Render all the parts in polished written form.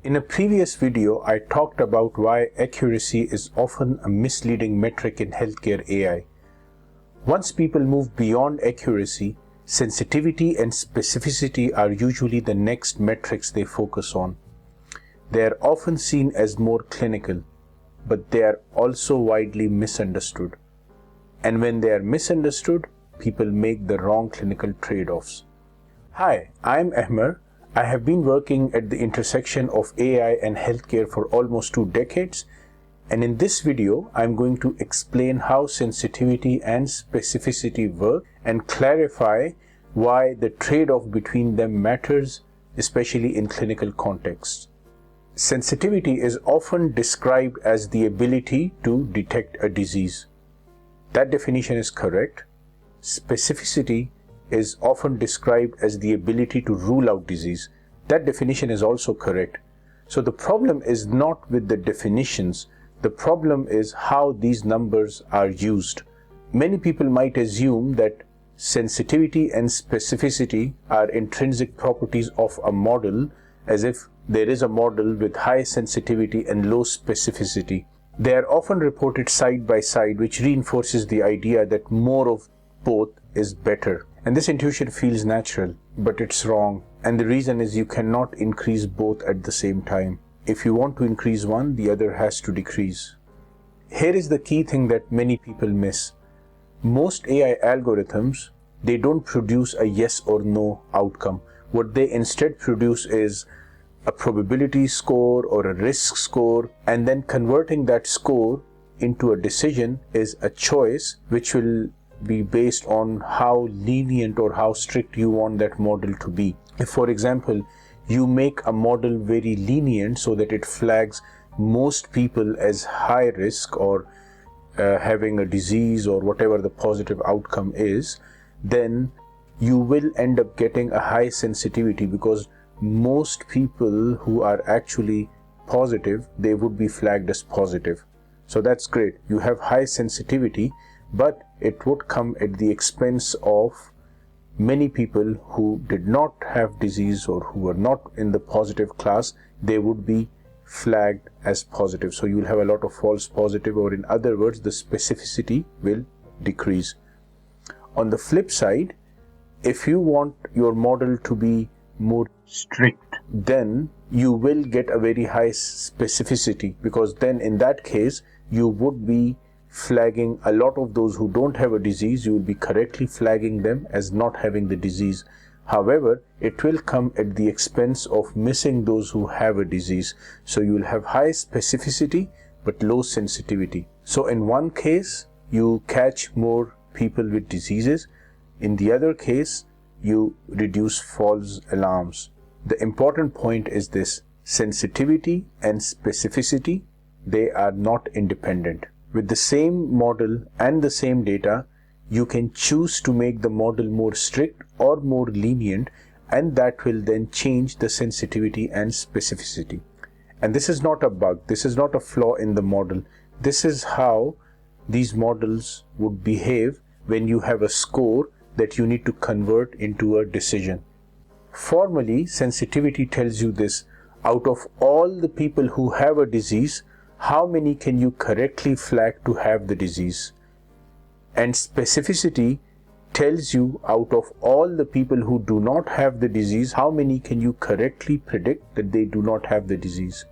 In a previous video, I talked about why accuracy is often a misleading metric in healthcare AI. Once people move beyond accuracy, sensitivity and specificity are usually the next metrics they focus on. They are often seen as more clinical, but they are also widely misunderstood. And when they are misunderstood, people make the wrong clinical trade-offs. Hi, I'm Ahmer. I have been working at the intersection of AI and healthcare for almost 2 decades, and in this video, I'm going to explain how sensitivity and specificity work and clarify why the trade-off between them matters, especially in clinical contexts. Sensitivity is often described as the ability to detect a disease. That definition is correct. Specificity is often described as the ability to rule out disease. That definition is also correct. So the problem is not with the definitions. The problem is how these numbers are used. Many people might assume that sensitivity and specificity are intrinsic properties of a model, as if there is a model with high sensitivity and low specificity. They are often reported side by side, which reinforces the idea that more of both is better. And this intuition feels natural, but it's wrong. And the reason is you cannot increase both at the same time. If you want to increase one, the other has to decrease. Here is the key thing that many people miss. Most AI algorithms, they don't produce a yes or no outcome. What they instead produce is a probability score or a risk score, and then converting that score into a decision is a choice which will be based on how lenient or how strict you want that model to be. If, for example, you make a model very lenient so that it flags most people as high risk or having a disease or whatever the positive outcome is, then you will end up getting a high sensitivity, because most people who are actually positive, they would be flagged as positive. So that's great. You have high sensitivity, but it would come at the expense of many people who did not have disease or who were not in the positive class. They would be flagged as positive. So you'll have a lot of false positive, or in other words, the specificity will decrease. On the flip side, if you want your model to be more strict, then you will get a very high specificity, because then in that case, you would be flagging a lot of those who don't have a disease. You will be correctly flagging them as not having the disease. However, it will come at the expense of missing those who have a disease. So you will have high specificity but low sensitivity. So in one case, you catch more people with diseases. In the other case, you reduce false alarms. The important point is this: sensitivity and specificity, they are not independent. With the same model and the same data, you can choose to make the model more strict or more lenient, and that will then change the sensitivity and specificity. And this is not a bug. This is not a flaw in the model. This is how these models would behave when you have a score that you need to convert into a decision. Formally, sensitivity tells you this: out of all the people who have a disease, how many can you correctly flag to have the disease? And specificity tells you, out of all the people who do not have the disease, how many can you correctly predict that they do not have the disease?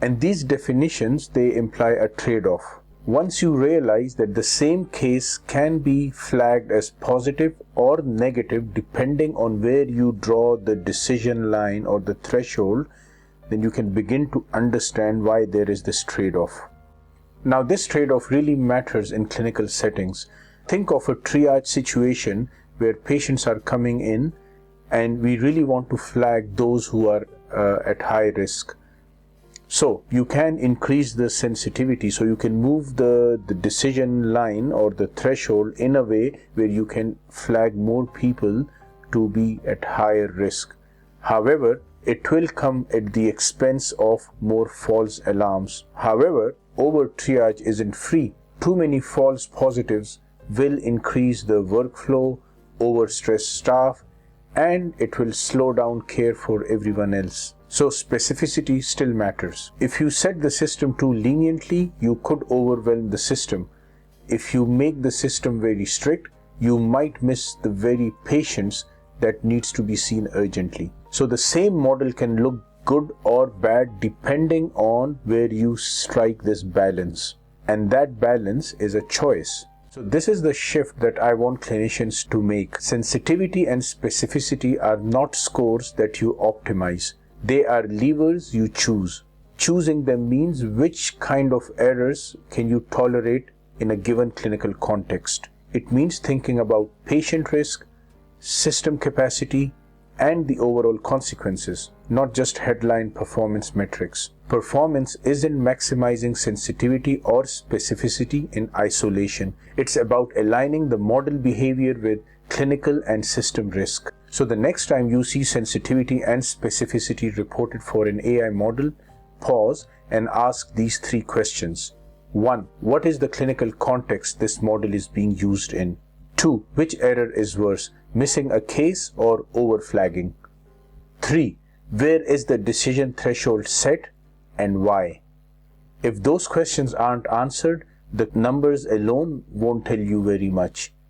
And these definitions, they imply a trade-off. Once you realize that the same case can be flagged as positive or negative depending on where you draw the decision line or the threshold, then you can begin to understand why there is this trade-off. Now, this trade-off really matters in clinical settings. Think of a triage situation where patients are coming in and we really want to flag those who are at high risk. So you can increase the sensitivity, so you can move the decision line or the threshold in a way where you can flag more people to be at higher risk. However, it will come at the expense of more false alarms. However, over triage isn't free. Too many false positives will increase the workflow, overstress staff, and it will slow down care for everyone else. So specificity still matters. If you set the system too leniently, you could overwhelm the system. If you make the system very strict, you might miss the very patients that needs to be seen urgently. So the same model can look good or bad depending on where you strike this balance. And that balance is a choice. So this is the shift that I want clinicians to make. Sensitivity and specificity are not scores that you optimize. They are levers you choose. Choosing them means which kind of errors can you tolerate in a given clinical context. It means thinking about patient risk, system capacity, and the overall consequences, not just headline performance metrics. Performance isn't maximizing sensitivity or specificity in isolation. It's about aligning the model behavior with clinical and system risk. So the next time you see sensitivity and specificity reported for an AI model, pause and ask these 3 questions. 1. What is the clinical context this model is being used in? 2. Which error is worse, missing a case or overflagging? 3. Where is the decision threshold set and why? If those questions aren't answered, the numbers alone won't tell you very much.